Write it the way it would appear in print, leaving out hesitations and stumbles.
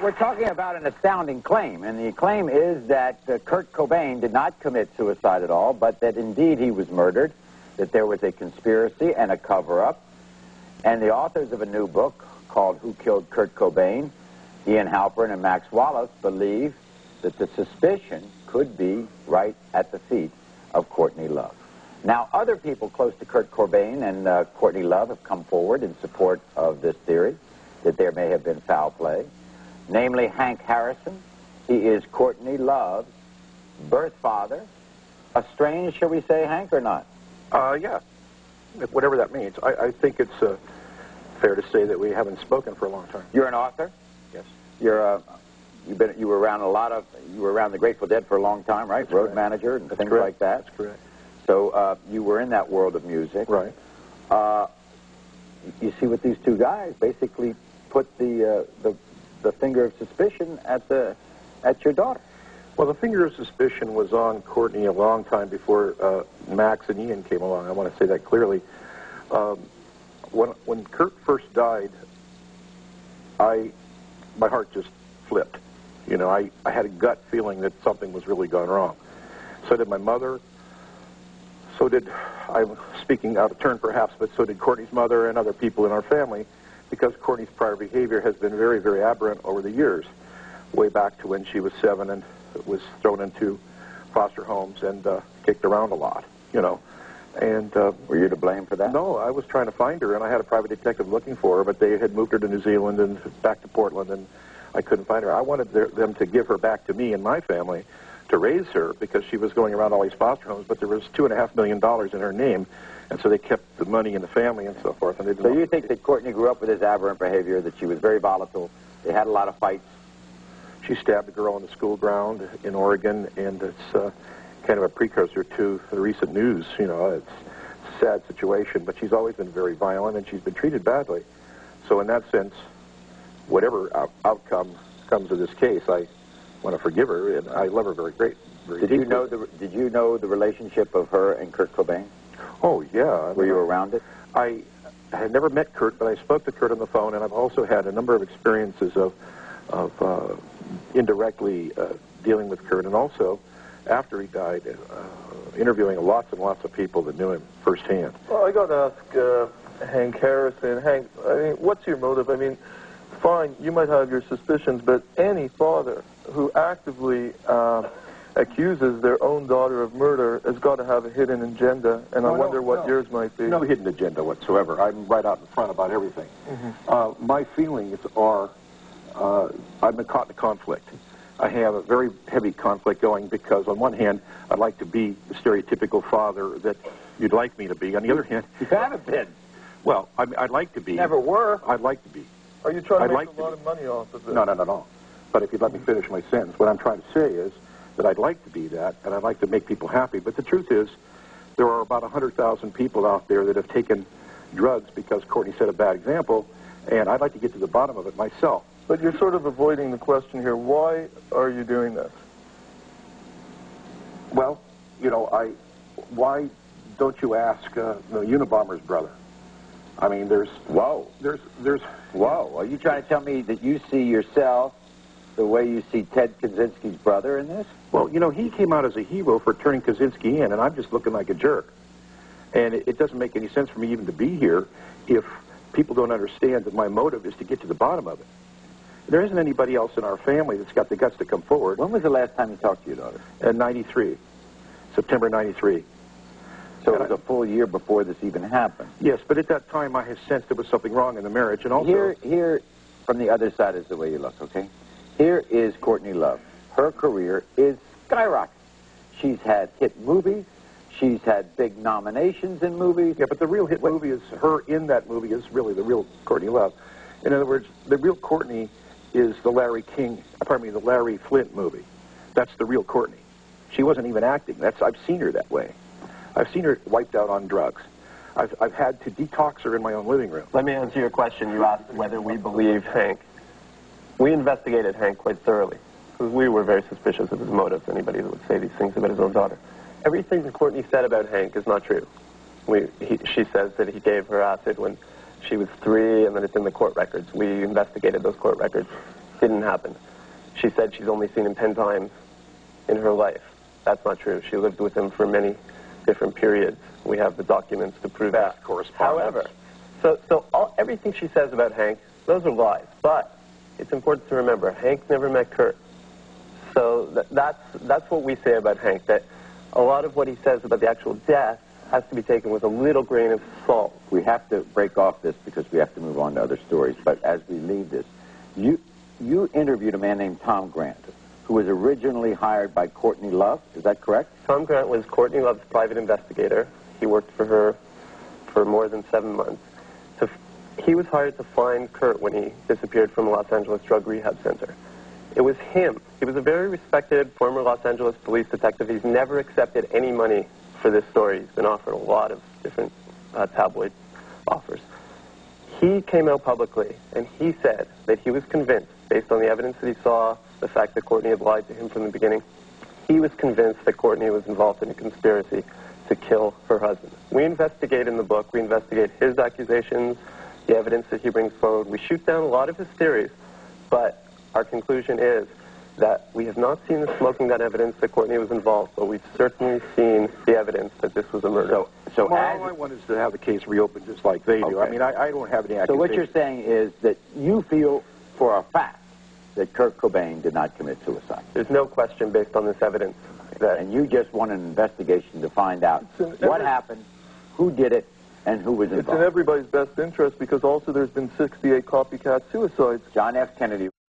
We're talking about an astounding claim, and the claim is that Kurt Cobain did not commit suicide at all, but that indeed he was murdered, that there was a conspiracy and a cover-up. And the authors of a new book called Who Killed Kurt Cobain, Ian Halpern and Max Wallace, believe that the suspicion could be right at the feet of Courtney Love. Now, other people close to Kurt Cobain and Courtney Love have come forward in support of this theory, that there may have been foul play. Namely, Hank Harrison. He is Courtney Love's birth father. A strange, shall we say, Hank, or not? Yeah, whatever that means. I think it's fair to say that we haven't spoken for a long time. You're an author? Yes. You were around the Grateful Dead for a long time, right? That's Road correct. manager and That's things correct. like that. That's correct. So you were in that world of music. Right. You see what these two guys basically put the finger of suspicion at your daughter. Well, the finger of suspicion was on Courtney a long time before Max and Ian came along. I want to say that clearly. When Kurt first died, my heart just flipped. You know, I had a gut feeling that something was really gone wrong. So did my mother. So did, I'm speaking out of turn perhaps, but so did Courtney's mother and other people in our family, because Courtney's prior behavior has been very, very aberrant over the years, way back to when she was 7 and was thrown into foster homes and kicked around a lot, you know. And were you to blame for that? No, I was trying to find her, and I had a private detective looking for her, but they had moved her to New Zealand and back to Portland, and I couldn't find her. I wanted them to give her back to me and my family to raise her, because she was going around all these foster homes, but there was $2.5 million in her name, and so they kept the money in the family and so forth. And they so you think that Courtney grew up with this aberrant behavior, that she was very volatile, they had a lot of fights? She stabbed a girl on the school ground in Oregon, and it's kind of a precursor to the recent news. You know, it's a sad situation, but she's always been very violent, and she's been treated badly. So in that sense, whatever outcome comes of this case, I want to forgive her, and I love her very Did you know the relationship of her and Kurt Cobain? Oh, yeah. Were you around it? I had never met Kurt, but I spoke to Kurt on the phone, and I've also had a number of experiences of indirectly dealing with Kurt, and also, after he died, interviewing lots and lots of people that knew him firsthand. Well, I got to ask Hank Harrison. Hank, I mean, what's your motive? I mean, fine, you might have your suspicions, but any father who actively accuses their own daughter of murder has got to have a hidden agenda, and I wonder what yours might be. No hidden agenda whatsoever. I'm right out in front about everything. Mm-hmm. My feelings are, I'm caught in a conflict. I have a very heavy conflict going, because on one hand, I'd like to be the stereotypical father that you'd like me to be. On the other hand... You haven't been. Well, I'd like to be. Never were. I'd like to be. Are you trying to make a lot of money off of this? No. But if you'd let me finish my sentence, what I'm trying to say is that I'd like to be that, and I'd like to make people happy. But the truth is, there are about 100,000 people out there that have taken drugs because Courtney set a bad example, and I'd like to get to the bottom of it myself. But you're sort of avoiding the question here. Why are you doing this? Well, you know, why don't you ask the Unabomber's brother? I mean, there's... Whoa. There's... Whoa. Are you trying to tell me that you see yourself the way you see Ted Kaczynski's brother in this? Well, you know, he came out as a hero for turning Kaczynski in, and I'm just looking like a jerk. And it doesn't make any sense for me even to be here if people don't understand that my motive is to get to the bottom of it. There isn't anybody else in our family that's got the guts to come forward. When was the last time you talked to your daughter? In 93. September 93. So it was a full year before this even happened. Yes, but at that time I had sensed there was something wrong in the marriage, and also... Here, from the other side is the way you look, okay? Here is Courtney Love. Her career is skyrocketing. She's had hit movies. She's had big nominations in movies. Yeah, but the real hit movie is her in that movie is really the real Courtney Love. In other words, the real Courtney is the Larry Flint movie. That's the real Courtney. She wasn't even acting. I've seen her that way. I've seen her wiped out on drugs. I've had to detox her in my own living room. Let me answer your question. You asked whether we believe Hank. We investigated Hank quite thoroughly, because we were very suspicious of his motives, anybody that would say these things about his own daughter. Everything that Courtney said about Hank is not true. She says that he gave her acid when she was 3, and that it's in the court records. We investigated those court records. didn't happen. She said she's only seen him 10 times in her life. That's not true. She lived with him for many different periods. We have the documents to prove that. Correspondence. However, everything she says about Hank, those are lies. But it's important to remember, Hank never met Kurt. So that's what we say about Hank, that a lot of what he says about the actual death has to be taken with a little grain of salt. We have to break off this because we have to move on to other stories. But as we leave this, you interviewed a man named Tom Grant, who was originally hired by Courtney Love. Is that correct? Tom Grant was Courtney Love's private investigator. He worked for her for more than 7 months. He was hired to find Kurt when he disappeared from a Los Angeles drug rehab center. It was him. He was a very respected former Los Angeles police detective. He's never accepted any money for this story. He's been offered a lot of different tabloid offers. He came out publicly, and he said that he was convinced, based on the evidence that he saw, the fact that Courtney had lied to him from the beginning, he was convinced that Courtney was involved in a conspiracy to kill her husband. We investigate in the book. We investigate his accusations, the evidence that he brings forward. We shoot down a lot of his theories, but our conclusion is that we have not seen the smoking gun evidence that Courtney was involved, but we've certainly seen the evidence that this was a murder. So all I want is to have the case reopened just like they do. I mean, I don't have any accusations. So what you're saying is that you feel for a fact that Kurt Cobain did not commit suicide. There's no question based on this evidence. And you just want an investigation to find out what happened, who did it, and who was involved. It's in everybody's best interest because also there's been 68 copycat suicides. John F. Kennedy.